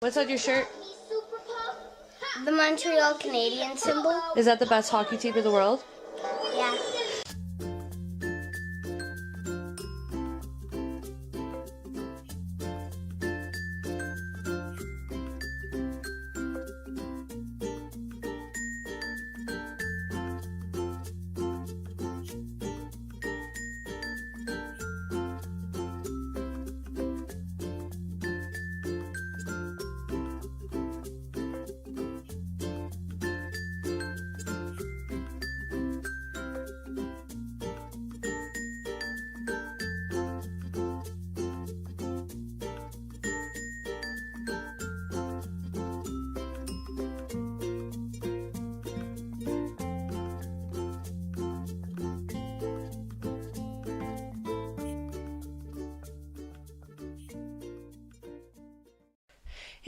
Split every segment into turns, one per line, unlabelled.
What's on your shirt?
The Montreal Canadian symbol.
Is that the best hockey team in the world?
Yeah.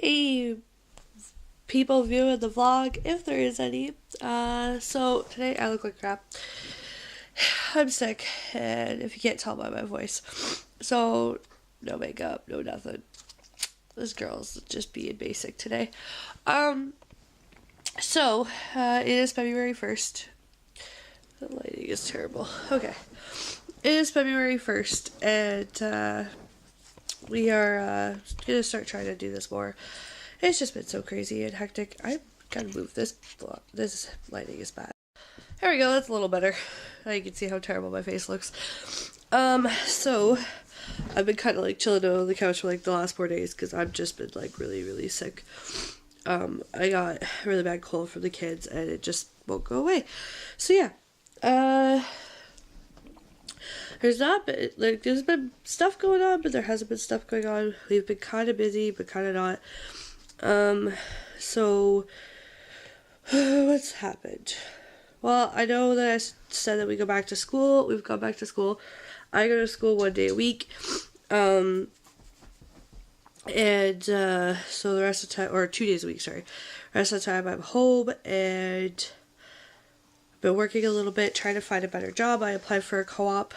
Hey, people viewing the vlog, if there is any. So today I look like crap. I'm sick, and if you can't tell by my voice. So, no makeup, no nothing. This girl's just being basic today. So, it is February 1st. The lighting is terrible. Okay. It is February 1st, and, we are gonna start trying to do this more. It's just been so crazy and hectic. I gotta move this. This lighting is bad. There we go. That's a little better. Now you can see how terrible my face looks. So I've been kind of like chilling on the couch for like the last 4 days because I've just been like really sick. I got a really bad cold from the kids and it just won't go away. So yeah. There's been stuff going on, but there hasn't been stuff going on. We've been kind of busy, but kind of not. So, what's happened? Well, I know that I said that we go back to school. We've gone back to school. I go to school 1 day a week. So the rest of the time, or 2 days a week, sorry. The rest of the time I'm home, and I've been working a little bit, trying to find a better job. I applied for a co-op,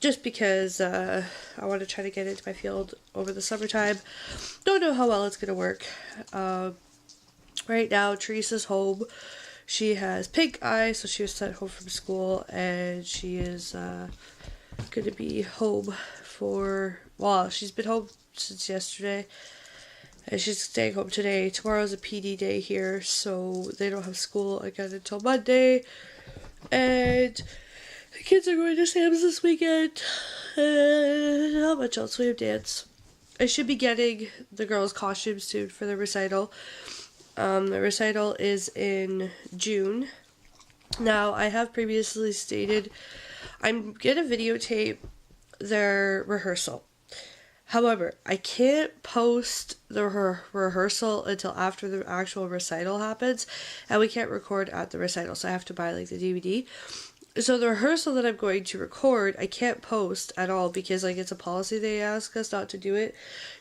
just because I want to try to get into my field over the summertime. Don't know how well it's going to work. Right now, Teresa's home. She has pink eye, so she was sent home from school, and she is going to be home well, she's been home since yesterday, and she's staying home today. Tomorrow's a PD day here, so they don't have school again until Monday, and the kids are going to Sam's this weekend, and not much else. We have dance. I should be getting the girls' costumes soon for the recital. The recital is in June. Now, I have previously stated I'm going to videotape their rehearsal. However, I can't post the rehearsal until after the actual recital happens, and we can't record at the recital, so I have to buy like the DVD. So the rehearsal that I'm going to record, I can't post at all because like it's a policy they ask us not to do it,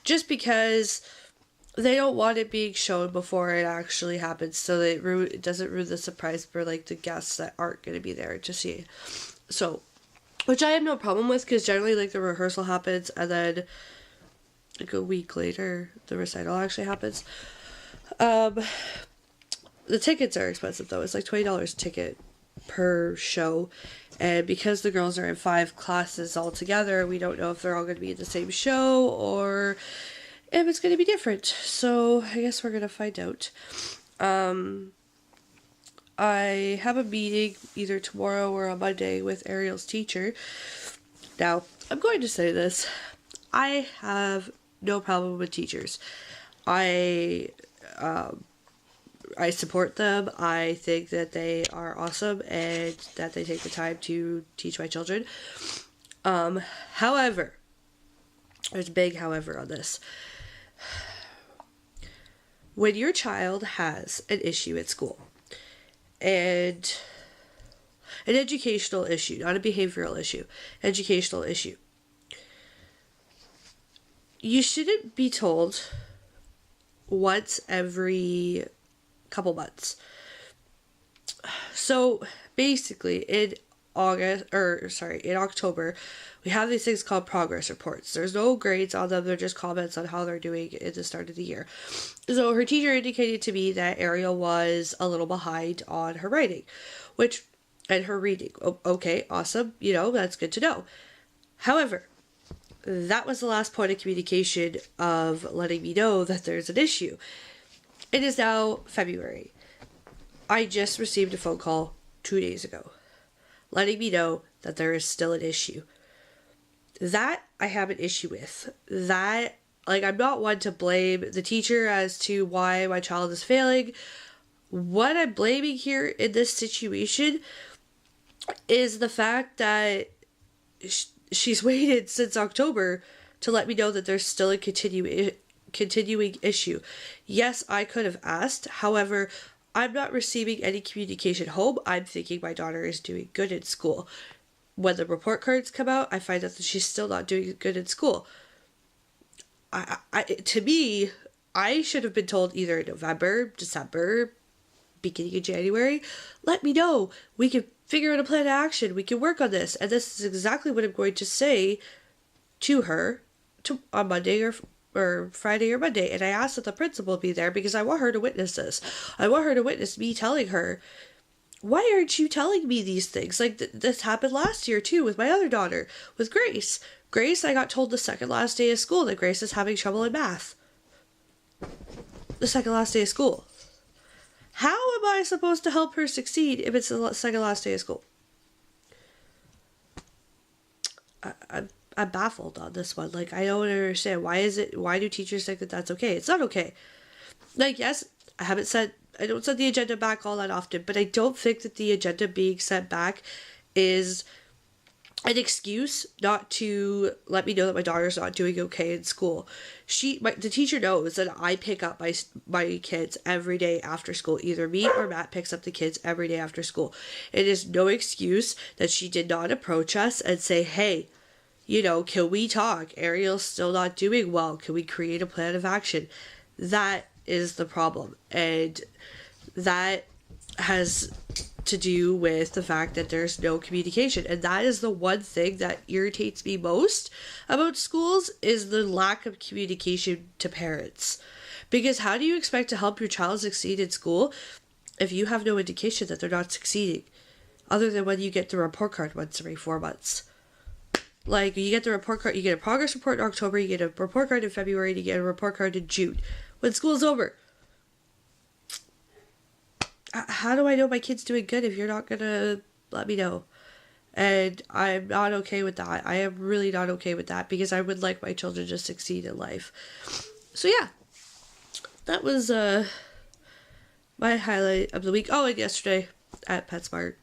just because they don't want it being shown before it actually happens, so that it doesn't ruin the surprise for like the guests that aren't going to be there to see. So, which I have no problem with, because generally like the rehearsal happens and then like a week later the recital actually happens. The tickets are expensive though. It's like $20 a ticket per show, and because the girls are in 5 classes all together, we don't know if they're all going to be in the same show or if it's going to be different. So I guess we're going to find out. I have a meeting either tomorrow or on Monday with Ariel's teacher. Now, I'm going to say this. I have no problem with teachers. I support them. I think that they are awesome and that they take the time to teach my children. However, there's a big however on this. When your child has an issue at school, and an educational issue, not a behavioral issue, educational issue, you shouldn't be told once every couple months. So basically, in in October, we have these things called progress reports. There's no grades on them, they're just comments on how they're doing at the start of the year. So her teacher indicated to me that Ariel was a little behind on her writing, and her reading. Okay, awesome, that's good to know. However, that was the last point of communication of letting me know that there's an issue. It is now February. I just received a phone call 2 days ago, letting me know that there is still an issue. That I have an issue with. That, I'm not one to blame the teacher as to why my child is failing. What I'm blaming here in this situation is the fact that she's waited since October to let me know that there's still a continuing issue. Yes, I could have asked. However, I'm not receiving any communication home. I'm thinking my daughter is doing good in school. When the report cards come out, I find out that she's still not doing good in school. To me, I should have been told either in November, December, beginning of January, let me know. We can figure out a plan of action. We can work on this. And this is exactly what I'm going to say to her on Monday or Friday or Monday. And I asked that the principal be there because I want her to witness this. I want her to witness me telling her, why aren't you telling me these things? This happened last year too with my other daughter, with Grace. Grace, I got told the second last day of school that Grace is having trouble in math. The second last day of school. How am I supposed to help her succeed if it's the second last day of school? I'm baffled on this one. I don't understand. Why do teachers think that that's okay? It's not okay. Yes, I don't send the agenda back all that often, but I don't think that the agenda being sent back is an excuse not to let me know that my daughter's not doing okay in school. The teacher knows that I pick up my kids every day after school. Either me or Matt picks up the kids every day after school. It is no excuse that she did not approach us and say, hey, can we talk? Ariel's still not doing well. Can we create a plan of action? That is the problem. And that has to do with the fact that there's no communication. And that is the one thing that irritates me most about schools, is the lack of communication to parents. Because how do you expect to help your child succeed in school if you have no indication that they're not succeeding? Other than when you get the report card once every 4 months. You get the report card, you get a progress report in October, you get a report card in February, and you get a report card in June, when school's over. How do I know my kid's doing good if you're not gonna let me know? And I'm not okay with that. I am really not okay with that, because I would like my children to succeed in life. So yeah, that was my highlight of the week. Oh, and yesterday at PetSmart.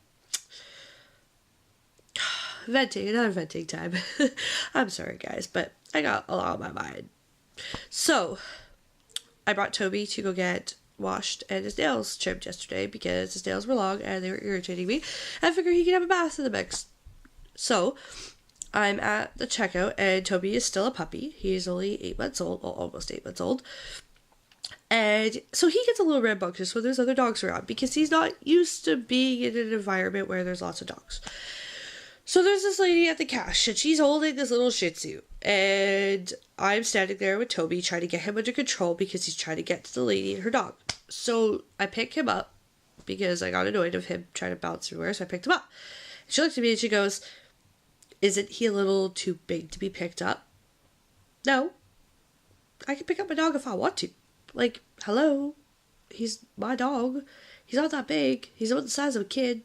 Another venting time. I'm sorry guys, but I got a lot on my mind. So, I brought Toby to go get washed and his nails trimmed yesterday because his nails were long and they were irritating me. I figured he could have a bath in the mix. So, I'm at the checkout and Toby is still a puppy. He's only 8 months old, well, almost 8 months old. And so he gets a little rambunctious when there's other dogs around because he's not used to being in an environment where there's lots of dogs. So there's this lady at the cash, and she's holding this little Shih Tzu, and I'm standing there with Toby trying to get him under control because he's trying to get to the lady and her dog. So I pick him up because I got annoyed of him trying to bounce everywhere, so I picked him up. She looked at me and she goes, isn't he a little too big to be picked up? No. I can pick up my dog if I want to. Hello? He's my dog. He's not that big. He's about the size of a kid.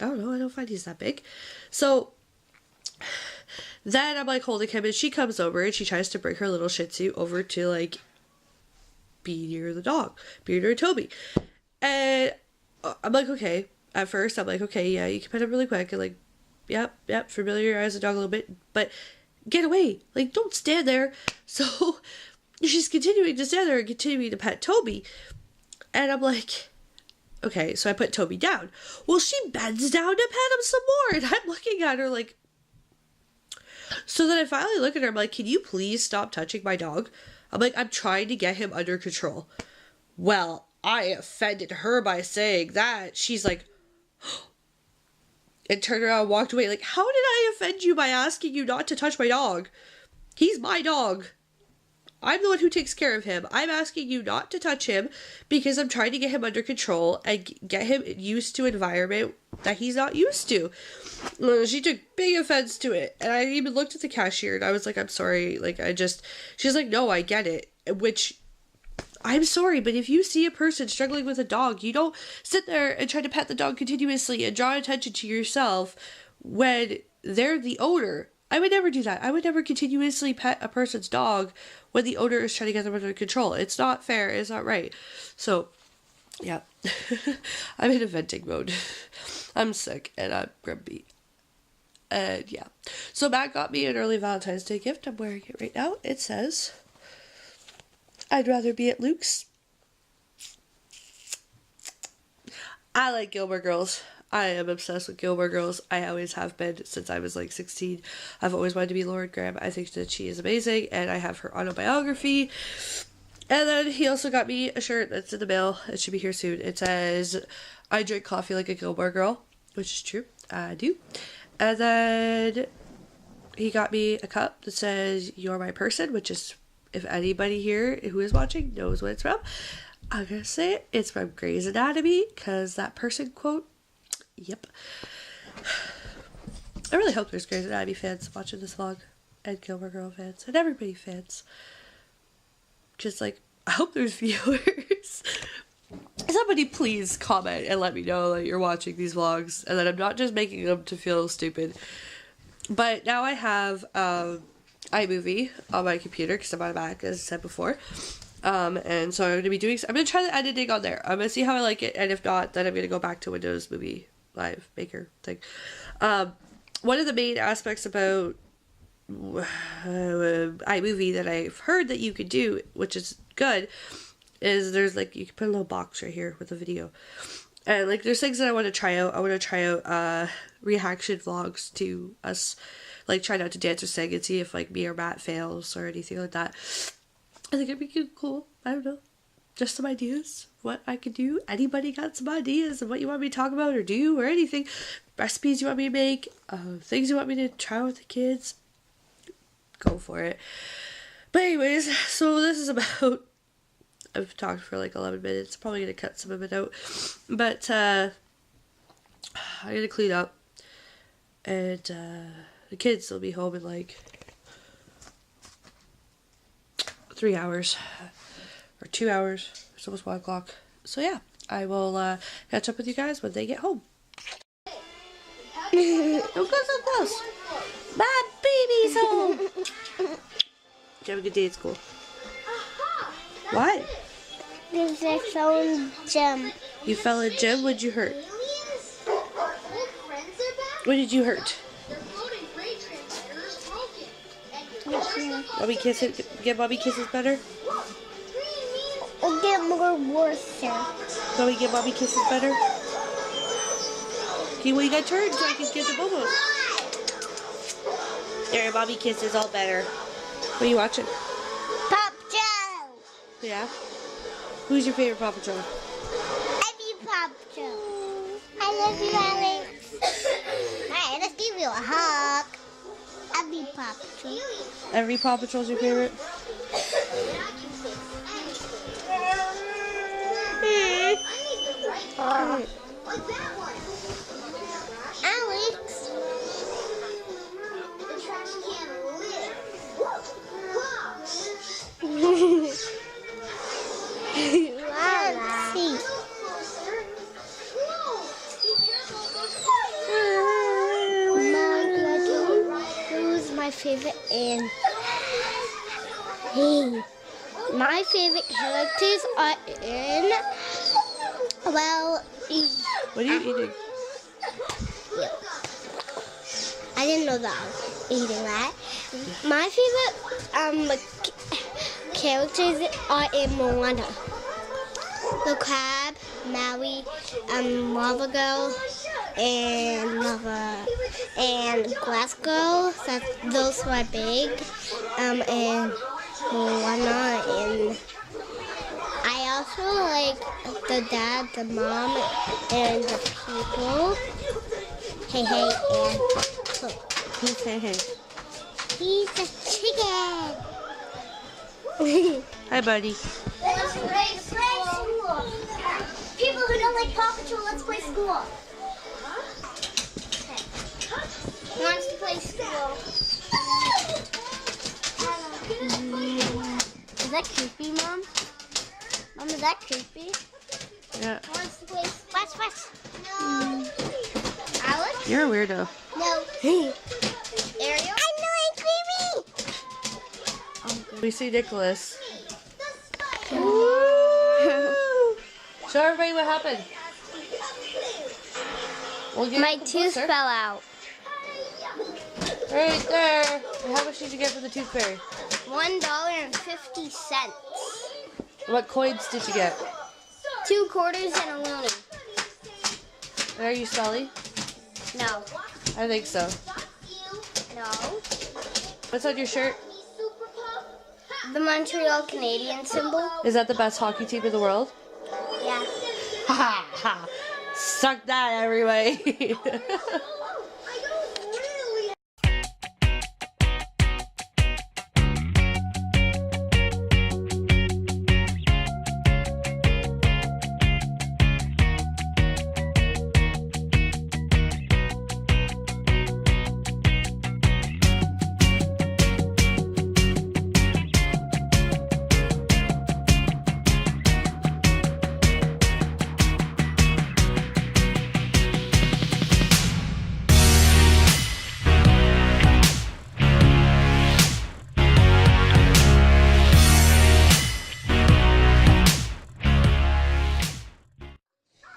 I don't know, I don't find he's that big. So then I'm holding him, and she comes over and she tries to bring her little Shih Tzu over to be near the dog, be near Toby. And I'm okay. At first I'm okay, yeah, you can pet him really quick and yep, familiarize the dog a little bit, but get away. Don't stand there. So she's continuing to stand there and continuing to pet Toby. And I'm okay, so I put Toby down. Well, she bends down to pet him some more, and I'm looking at her So then I finally look at her, I'm can you please stop touching my dog? I'm trying to get him under control. Well, I offended her by saying that. She's and turned around and walked away. Like, how did I offend you by asking you not to touch my dog? He's my dog. I'm the one who takes care of him. I'm asking you not to touch him because I'm trying to get him under control and get him used to an environment that he's not used to. She took big offense to it. And I even looked at the cashier and I was like, I'm sorry. Like, she's like, no, I get it. Which, I'm sorry, but if you see a person struggling with a dog, you don't sit there and try to pet the dog continuously and draw attention to yourself when they're the owner. I would never do that. I would never continuously pet a person's dog when the owner is trying to get them under control. It's not fair. It's not right. So, yeah. I'm in a venting mode. I'm sick and I'm grumpy. And yeah. So Matt got me an early Valentine's Day gift. I'm wearing it right now. It says, I'd rather be at Luke's. I like Gilmore Girls. I am obsessed with Gilmore Girls. I always have been since I was like 16. I've always wanted to be Lauren Graham. I think that she is amazing, and I have her autobiography. And then he also got me a shirt that's in the mail. It should be here soon. It says, I drink coffee like a Gilmore Girl, which is true. I do. And then he got me a cup that says, You're my person, which is, if anybody here who is watching knows what it's from, I'm going to say it. It's from Grey's Anatomy, because that person quote, yep. I really hope there's Grey's Anatomy fans watching this vlog, and Gilmore Girl fans, and everybody fans. Just like, I hope there's viewers. Somebody please comment and let me know that you're watching these vlogs, and that I'm not just making them to feel stupid. But now I have iMovie on my computer, because I'm on a Mac, as I said before. And so I'm going to try the editing on there. I'm going to see how I like it, and if not, then I'm going to go back to Windows Movie Live Maker thing. One of the main aspects about iMovie that I've heard that you could do, which is good, is there's like, you can put a little box right here with a video. And like, there's things that I want to try out. I want to try out reaction vlogs to us, like try not to dance or sing and see if like me or Matt fails or anything like that. I think it'd be cool. I don't know. Just some ideas. What I could do. Anybody got some ideas of what you want me to talk about or do or anything? Recipes you want me to make? Things you want me to try with the kids? Go for it. But anyways, so this is about... I've talked for like 11 minutes. Probably going to cut some of it out. But I'm going to clean up. And the kids will be home in like 3 hours. Or 2 hours. It's almost 1 o'clock. So yeah, I will catch up with you guys when they get home. Don't go so close. My baby's home. Did you have a good day at school? What?
Because I fell in gym.
You fell in gym? What'd you hurt? What did you hurt? Bobby kisses. Get Bobby kisses better?
I'll get more worse.
Can we get Bobby kisses better? Okay, well you got turned so I can get the bobos. There, Bobby kisses all better. What are you watching?
Pop Joe!
Yeah? Who's your favorite Paw Patrol?
I love Pop Joe. I love you, Alex. Alright, let's give you a hug. I love Pop Patrol.
Every Paw Patrol's your favorite?
Alex. Who's my favorite? And hey, my favorite characters are in. Well,
what are you eating?
Yeah. I didn't know that I was eating that. My favorite characters are in Moana. The crab, Maui, Lava Girl, and Glass Girl. Those are big. And Moana, and I also like the dad, the mom, and the people. Hey, hey, and look.
Who's hey hey?
He's a chicken.
Hi, buddy.
Let's play school. People who don't like Paw Patrol, let's play school. Okay. Who wants to play school? Is that creepy, Mom? Mom, is that creepy?
Yeah.
Who wants to play? Watch. No. Alex?
You're a weirdo.
No. Ariel? I'm not creepy.
We see Nicholas. Woo! Show everybody what happened. We'll get
My tooth
closer.
fell out.
Right there. And how much did you get for the tooth fairy?
$1.50.
What coins did you get?
2 quarters and a loony.
And are you smelly?
No.
I think so.
No.
What's on your shirt?
The Montreal Canadian symbol?
Is that the best hockey team in the world?
Yeah.
Ha ha ha! Suck that, everybody!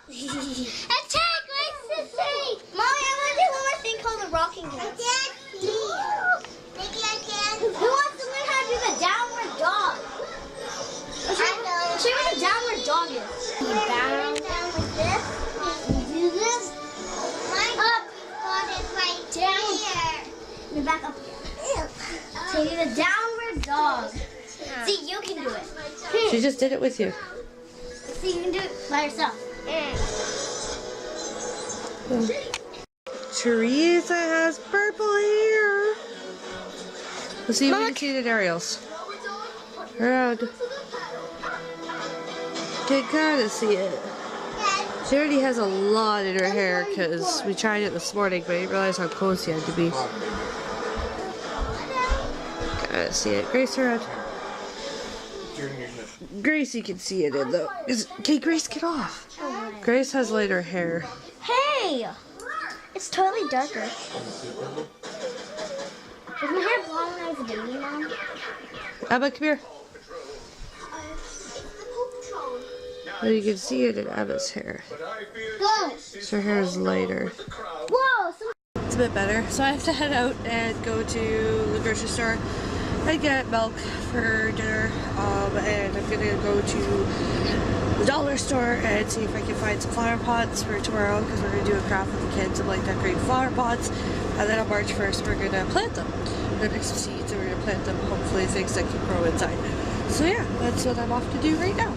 Attack my sissy! Mommy, I want to do one more thing called the rocking dance. Maybe I can. Who wants to learn how to do the downward dog? Show me what a downward dog is. Down like this. You do this. Up. Right down. And then back up here. So you do the downward dog. See, you can do it.
She just did it with you.
See, you can do it by yourself.
Teresa has purple hair. Let's see if we can see it at Ariel's. Around. Can kind of see it. She already has a lot in her hair because we tried it this morning, but I didn't realize how close you had to be. Gotta see it. Grace, around. Grace, you can see it in though. Okay, Grace, get off. Grace has lighter hair.
Hey! It's totally darker. Is my hair blonde when I was a baby, Mom?
Abba, come here. Well, you can see it in Abba's hair.
Go!
Her hair is lighter.
Whoa!
It's a bit better. So I have to head out and go to the grocery store and get milk for dinner. And I'm gonna go to the dollar store and see if I can find some flower pots for tomorrow because we're gonna do a craft with the kids of like decorating flower pots. And then on March 1st we're gonna plant them. We're gonna pick some seeds and we're gonna plant them, hopefully things that can grow inside. So yeah, that's what I'm off to do right now.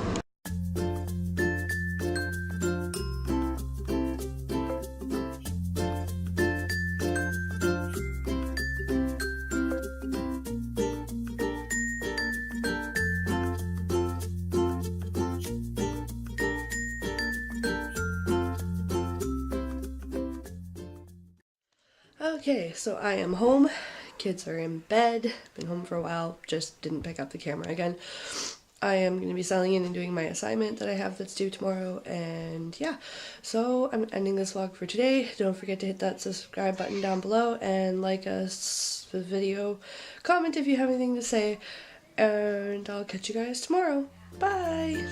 Okay, so I am home. Kids are in bed. Been home for a while. Just didn't pick up the camera again. I am going to be settling in and doing my assignment that I have that's due tomorrow. And yeah, so I'm ending this vlog for today. Don't forget to hit that subscribe button down below and like us the video. Comment if you have anything to say. And I'll catch you guys tomorrow. Bye!